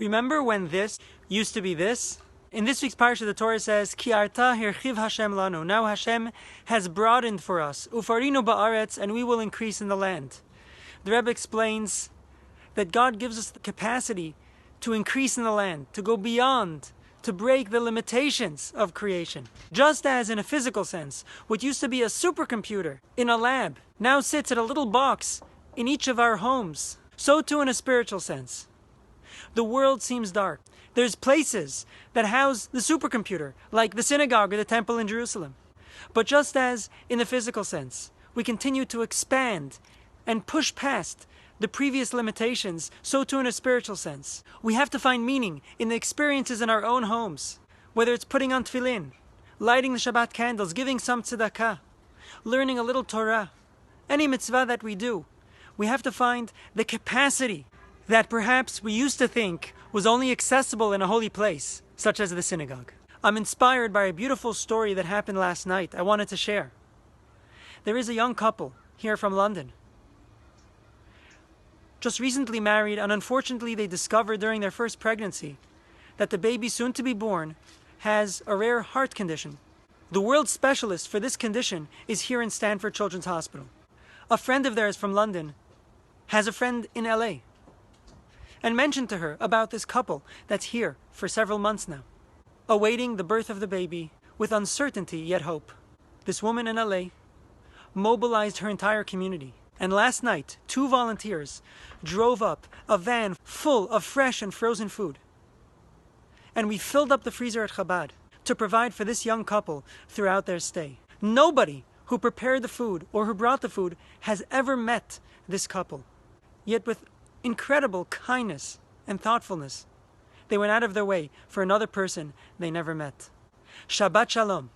Remember when this used to be this? In this week's parsha, the Torah says, Ki arta hirchiv Hashem lanu. Now Hashem has broadened for us. Ufarinu ba'aretz, and we will increase in the land. The Rebbe explains that God gives us the capacity to increase in the land, to go beyond, to break the limitations of creation. Just as in a physical sense, what used to be a supercomputer in a lab now sits at a little box in each of our homes, so too in a spiritual sense. The world seems dark. There's places that house the supercomputer, like the synagogue or the temple in Jerusalem. But just as in the physical sense, we continue to expand and push past the previous limitations, so too in a spiritual sense. We have to find meaning in the experiences in our own homes, whether it's putting on tefillin, lighting the Shabbat candles, giving some tzedakah, learning a little Torah, any mitzvah that we do. We have to find the capacity that perhaps we used to think was only accessible in a holy place, such as the synagogue. I'm inspired by a beautiful story that happened last night I wanted to share. There is a young couple here from London, just recently married, and unfortunately they discovered during their first pregnancy that the baby soon to be born has a rare heart condition. The world specialist for this condition is here in Stanford Children's Hospital. A friend of theirs from London has a friend in LA and mentioned to her about this couple that's here for several months now, awaiting the birth of the baby with uncertainty yet hope. This woman in LA mobilized her entire community, and last night 2 volunteers drove up a van full of fresh and frozen food, and we filled up the freezer at Chabad to provide for this young couple throughout their stay. Nobody who prepared the food or who brought the food has ever met this couple, yet with incredible kindness and thoughtfulness, they went out of their way for another person they never met. Shabbat Shalom.